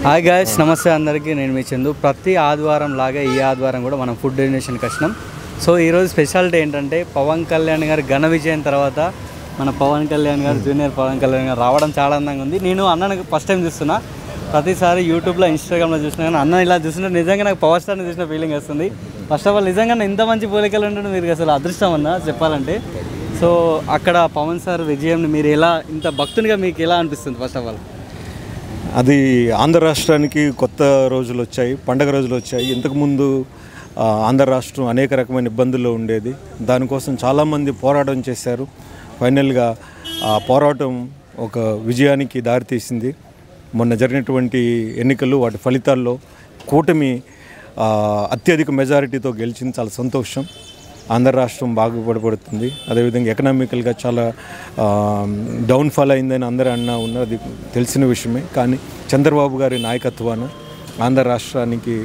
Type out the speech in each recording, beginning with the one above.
Hi guys, నమస్తే అందరికీ. నేను మీ చందు. ప్రతి ఆదివారం లాగా ఈ ఆదివారం కూడా మనం ఫుడ్ డెస్టినేషన్కి వచ్చినాం. సో ఈరోజు స్పెషాలిటీ ఏంటంటే పవన్ కళ్యాణ్ గారి ఘన విజయం తర్వాత మన పవన్ కళ్యాణ్ గారు జూనియర్ పవన్ కళ్యాణ్ గారు రావడం చాలా అందంగా ఉంది. నేను అన్నను ఫస్ట్ టైం చూస్తున్నా. ప్రతిసారి యూట్యూబ్లో ఇన్స్టాగ్రామ్లో చూసినా కానీ అన్న ఇలా చూసినా నిజంగా నాకు పవర్ స్టార్ని చూసిన ఫీలింగ్ వస్తుంది. ఫస్ట్ ఆఫ్ ఆల్ నిజంగా ఇంత మంచి పోలికలు ఉండడం మీరు అసలు అదృష్టం అన్న చెప్పాలంటే. సో అక్కడ పవన్ సార్ విజయంని మీరు ఎలా ఇంత భక్తునిగా మీకు ఎలా అనిపిస్తుంది? ఫస్ట్ ఆఫ్ ఆల్ అది ఆంధ్ర రాష్ట్రానికి కొత్త రోజులు వచ్చాయి, పండగ రోజులు వచ్చాయి. ఇంతకుముందు ఆంధ్ర రాష్ట్రం అనేక రకమైన ఇబ్బందుల్లో ఉండేది. దానికోసం చాలామంది పోరాటం చేశారు. ఫైనల్గా ఆ పోరాటం ఒక విజయానికి దారితీసింది. మొన్న జరిగినటువంటి ఎన్నికలు వాటి ఫలితాల్లో కూటమి అత్యధిక మెజారిటీతో గెలిచింది. చాలా సంతోషం. ఆంధ్ర రాష్ట్రం బాగుపడబడుతుంది. అదేవిధంగా ఎకనామికల్గా చాలా డౌన్ఫాల్ అయిందని అందరూ ఉన్నారు, అది తెలిసిన విషయమే. కానీ చంద్రబాబు గారి నాయకత్వాన ఆంధ్ర రాష్ట్రానికి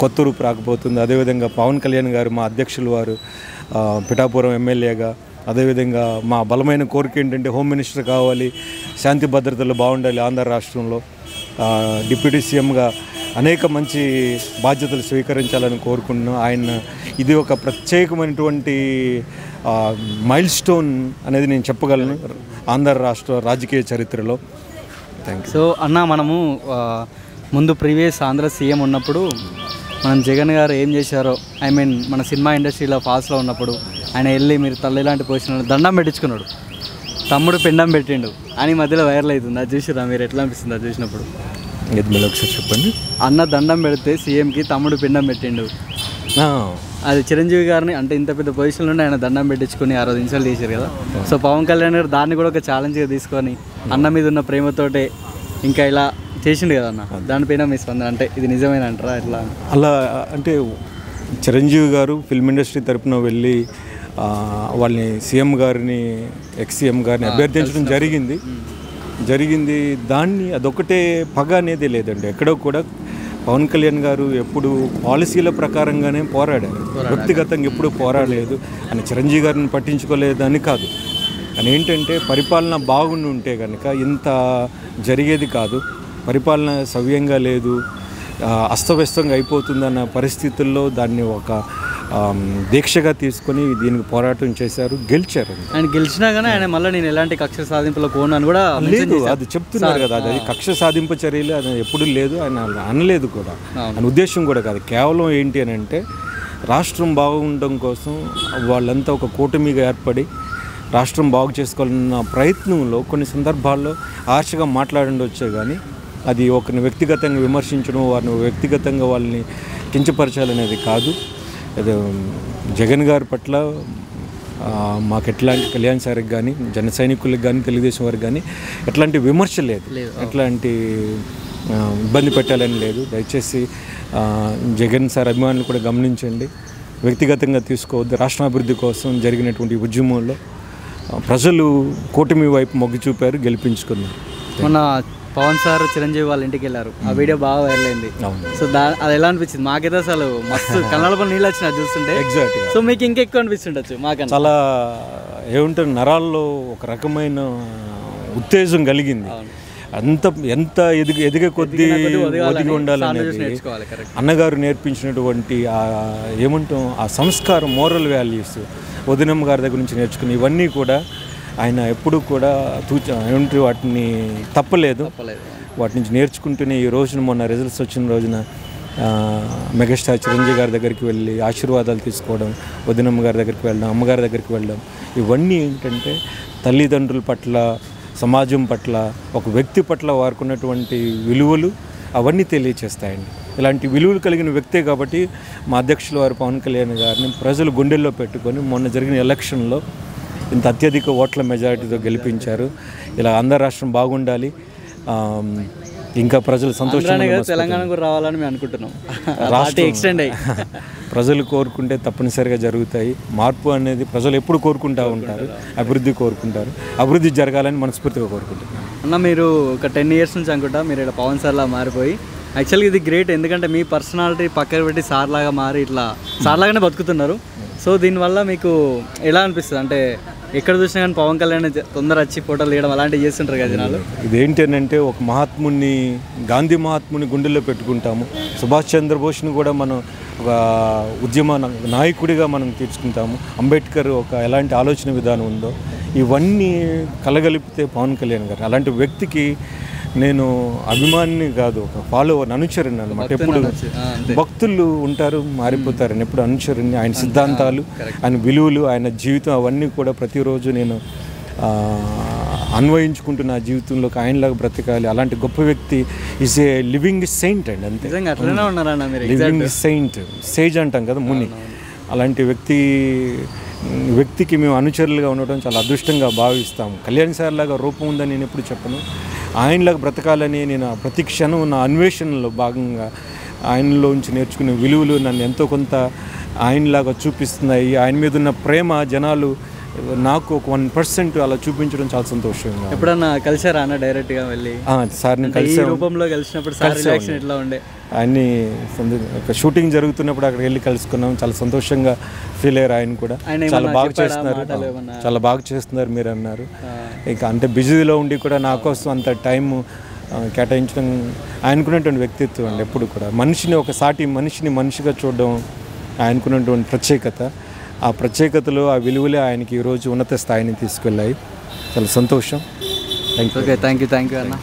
కొత్త రూపు రాకపోతుంది. అదేవిధంగా పవన్ కళ్యాణ్ గారు మా అధ్యక్షులు వారు పిఠాపురం ఎమ్మెల్యేగా, అదేవిధంగా మా బలమైన కోరిక ఏంటంటే హోమ్ మినిస్టర్ కావాలి, శాంతి భద్రతలు బాగుండాలి ఆంధ్ర రాష్ట్రంలో. డిప్యూటీ సీఎంగా అనేక మంచి బాధ్యతలు స్వీకరించాలని కోరుకుంటున్నాం. ఆయన ఇది ఒక ప్రత్యేకమైనటువంటి మైల్ స్టోన్ అనేది నేను చెప్పగలను ఆంధ్ర రాష్ట్ర రాజకీయ చరిత్రలో. Thank you. సో అన్న, మనము ముందు ప్రీవియస్ ఆంధ్ర సీఎం ఉన్నప్పుడు మనం జగన్ గారు ఏం చేశారో, ఐ మీన్ మన సినిమా ఇండస్ట్రీలో ఫాస్ట్లో ఉన్నప్పుడు ఆయన వెళ్ళి మీరు తల్లి లాంటి పొజిషన్ దండం పెట్టించుకున్నాడు, తమ్ముడు పిండం పెట్టిండు అని మధ్యలో వైరల్ అవుతుంది. అది చూసిరా మీరు? ఎట్లా అనిపిస్తుంది అది చూసినప్పుడు? ఒకసారి చెప్పండి. అన్న దండం పెడితే సీఎంకి తమ్ముడు పిండం పెట్టిండు. అది చిరంజీవి గారిని అంటే ఇంత పెద్ద పొజిషన్ నుండి ఆయన దండం పెట్టించుకొని ఆ రోజు ఇన్సల్ట్ చేశారు కదా. సో పవన్ కళ్యాణ్ గారు దాన్ని కూడా ఒక ఛాలెంజ్గా తీసుకొని అన్న మీద ఉన్న ప్రేమతోటే ఇంకా ఇలా చేసిండు కదా అన్న. దానిపైన మీ స్పందన అంటే ఇది నిజమైన అంటారా? ఎట్లా అలా అంటే చిరంజీవి గారు ఫిల్మ్ ఇండస్ట్రీ తరఫున వెళ్ళి వాళ్ళని సీఎం గారిని ఎక్స్ సీఎం గారిని అభ్యర్థించడం జరిగింది. దాన్ని అదొకటే పగ అనేది లేదండి. ఎక్కడో కూడా పవన్ కళ్యాణ్ గారు ఎప్పుడు పాలసీల ప్రకారంగానే పోరాడారు, వ్యక్తిగతంగా ఎప్పుడు పోరాడలేదు. అని చిరంజీవి గారిని పట్టించుకోలేదని కాదు, అని ఏంటంటే పరిపాలన బాగుండి ఉంటే కనుక ఇంత జరిగేది కాదు. పరిపాలన సవ్యంగా లేదు, అస్తవ్యస్తంగా అయిపోతుందన్న పరిస్థితుల్లో దాన్ని ఒక దీక్షగా తీసుకొని దీనికి పోరాటం చేశారు, గెలిచారు. ఆయన గెలిచినా కానీ ఆయన మళ్ళీ నేను ఎలాంటి కక్ష సాధింపులో కోను అని కూడా లేదు. అది చెప్తున్నారు కదా, అది కక్ష సాధింపు చర్యలు అది ఎప్పుడు లేదు, ఆయన అనలేదు కూడా. ఆయన ఉద్దేశం కూడా కాదు. కేవలం ఏంటి అని అంటే రాష్ట్రం బాగుండడం కోసం వాళ్ళంతా ఒక కూటమిగా ఏర్పడి రాష్ట్రం బాగు చేసుకోవాలన్న ప్రయత్నంలో కొన్ని సందర్భాల్లో ఆశగా మాట్లాడండొచ్చే కానీ అది ఒకరిని వ్యక్తిగతంగా విమర్శించడం, వారిని వ్యక్తిగతంగా వాళ్ళని కించపరచాలనేది కాదు. అదే జగన్ గారి పట్ల మాకు ఎట్లాంటి కళ్యాణ్ సార్కి కానీ జన సైనికులకు కానీ తెలుగుదేశం వారికి కానీ ఎట్లాంటి విమర్శ లేదు, ఎట్లాంటి ఇబ్బంది పెట్టాలని లేదు. దయచేసి జగన్ సార్ అభిమానులు కూడా గమనించండి, వ్యక్తిగతంగా తీసుకోవద్దు. రాష్ట్ర అభివృద్ధి కోసం జరిగినటువంటి ఉద్యమంలో ప్రజలు కూటమి వైపు మొగ్గు చూపారు, గెలిపించుకున్నారు. మొన్న పవన్ సార్ చిరంజీవి వాళ్ళ ఇంటికి వెళ్ళారు, ఆ వీడియో బాగా వైరల్ అయింది. సో అది ఎలా అనిపించింది? మాకైతే అసలు మస్తు కళ్ళలో నీళ్ళు వచ్చిన చూస్తుంటే. ఎగ్జాక్ట్గా. సో మీకు ఇంకెక్కువ అనిపిస్తుండొచ్చు. మాకన్నా చాలా ఏముంటుంది, నరాల్లో ఒక రకమైన ఉత్తేజం కలిగింది. ఎంత ఎదిగే కొద్దీ ఒదిగి ఉండాలనేది అన్నగారు నేర్పించినటువంటి ఏమంటాం ఆ సంస్కారం, మోరల్ వాల్యూస్ వదినమ్మ గారి దగ్గర నుంచి నేర్చుకుని ఇవన్నీ కూడా ఆయన ఎప్పుడూ కూడా వాటిని తప్పలేదు. వాటి నుంచి నేర్చుకుంటూనే ఈ రోజున మొన్న రిజల్ట్స్ వచ్చిన రోజున మెగాస్టార్ చిరంజీవి గారి దగ్గరికి వెళ్ళి ఆశీర్వాదాలు తీసుకోవడం, వదినమ్మ గారి దగ్గరికి వెళ్ళడం, అమ్మగారి దగ్గరికి వెళ్ళడం, ఇవన్నీ ఏంటంటే తల్లిదండ్రుల పట్ల, సమాజం పట్ల, ఒక వ్యక్తి పట్ల వారికి ఉన్నటువంటి విలువలు అవన్నీ తెలియచేస్తాయండి. ఇలాంటి విలువలు కలిగిన వ్యక్తే కాబట్టి మా అధ్యక్షుల వారు పవన్ కళ్యాణ్ గారిని ప్రజలు గుండెల్లో పెట్టుకొని మొన్న జరిగిన ఎలక్షన్లో ఇంత అత్యధిక ఓట్ల మెజారిటీతో గెలిపించారు. ఇలా ఆంధ్ర రాష్ట్రం బాగుండాలి, ఇంకా ప్రజలు సంతోషంగా తెలంగాణ కూడా రావాలని మేము అనుకుంటున్నాం. రాష్ట్రం ఎక్స్టెండ్ అయ్యి ప్రజలు కోరుకుంటే తప్పనిసరిగా జరుగుతాయి. మార్పు అనేది ప్రజలు ఎప్పుడు కోరుకుంటూ ఉంటారు, అభివృద్ధి కోరుకుంటారు. అభివృద్ధి జరగాలని మనస్ఫూర్తిగా కోరుకుంటున్నాను. అన్న, మీరు ఒక 10 years నుంచి అనుకుంటా మీరు ఇక్కడ పవన్ సార్లా మారిపోయి, యాక్చువల్గా ఇది గ్రేట్. ఎందుకంటే మీ పర్సనాలిటీ పక్కన పెట్టి సార్ లాగా మారి ఇట్లా సార్ లాగానే బతుకుతున్నారు. సో దీనివల్ల మీకు ఎలా అనిపిస్తుంది? అంటే ఎక్కడ చూసినా కానీ పవన్ కళ్యాణ్ తొందర వచ్చి ఫోటోలు తీయడం అలాంటివి చేస్తుంటారు కదా జనాలు. ఇదేంటి అని అంటే ఒక మహాత్ముని, గాంధీ మహాత్ముని గుండెల్లో పెట్టుకుంటాము. సుభాష్ చంద్రబోస్ని కూడా మనం ఒక ఉద్యమ నాయకుడిగా మనం తీర్చుకుంటాము. అంబేద్కర్ ఒక ఎలాంటి ఆలోచన విధానం ఉందో ఇవన్నీ కలగలిపితే పవన్ కళ్యాణ్ గారు. అలాంటి వ్యక్తికి నేను అభిమానిని కాదు, ఒక ఫాలోవర్, అనుచరుని అనమాట. ఎప్పుడు భక్తులు ఉంటారు, మారిపోతారని, ఎప్పుడు అనుచరుని. ఆయన సిద్ధాంతాలు, ఆయన విలువలు, ఆయన జీవితం అవన్నీ కూడా ప్రతిరోజు నేను అన్వయించుకుంటూ నా జీవితంలోకి ఆయనలాగా బ్రతకాలి. అలాంటి గొప్ప వ్యక్తి ఈజ్ ఏ లివింగ్ సెయింట్ అండి. అంతే, లివింగ్ సెయింట్. సేజ్ అంటాం కదా, ముని. అలాంటి వ్యక్తికి మేము అనుచరులుగా ఉండడం చాలా అదృష్టంగా భావిస్తాము. కళ్యాణ్ సార్ లాగా రూపం ఉందని నేను ఎప్పుడు చెప్పను. ఆయనలాగా బ్రతకాలని నేను ప్రతి క్షణం నా అన్వేషణలో భాగంగా ఆయనలోంచి నేర్చుకునే విలువలు నన్ను ఎంతో కొంత ఆయనలాగా చూపిస్తున్నాయి. ఆయన మీద ఉన్న ప్రేమ జనాలు నాకు ఒక 1% అలా చూపించడం చాలా సంతోషంగా. ఎప్పుడన్నా కలిసారా అన్న డైరెక్ట్గా వెళ్ళి? సార్ని కలిసి రూపంలో కలిసినప్పుడు సార్ రియాక్షన్ ఎట్లా ఉండే? ఆయన్ని షూటింగ్ జరుగుతున్నప్పుడు అక్కడికి వెళ్ళి కలుసుకున్నాం. చాలా సంతోషంగా ఫీల్ అయ్యారు. ఆయన కూడా చాలా బాగా చేస్తున్నారు, చాలా బాగా చేస్తున్నారు మీరు అన్నారు. ఇక అంటే బిజీలో ఉండి కూడా నా కోసం అంత టైం కేటాయించడం ఆయనకున్నటువంటి వ్యక్తిత్వం అండి. ఎప్పుడు కూడా మనిషిని, ఒక సాటి మనిషిని మనిషిగా చూడడం ఆయనకున్నటువంటి ప్రత్యేకత. ఆ ప్రత్యేకతలో ఆ విలువలే ఆయనకి ఈరోజు ఉన్నత స్థాయిని తీసుకెళ్ళాయి. చాలా సంతోషం. థ్యాంక్ యూ అన్న.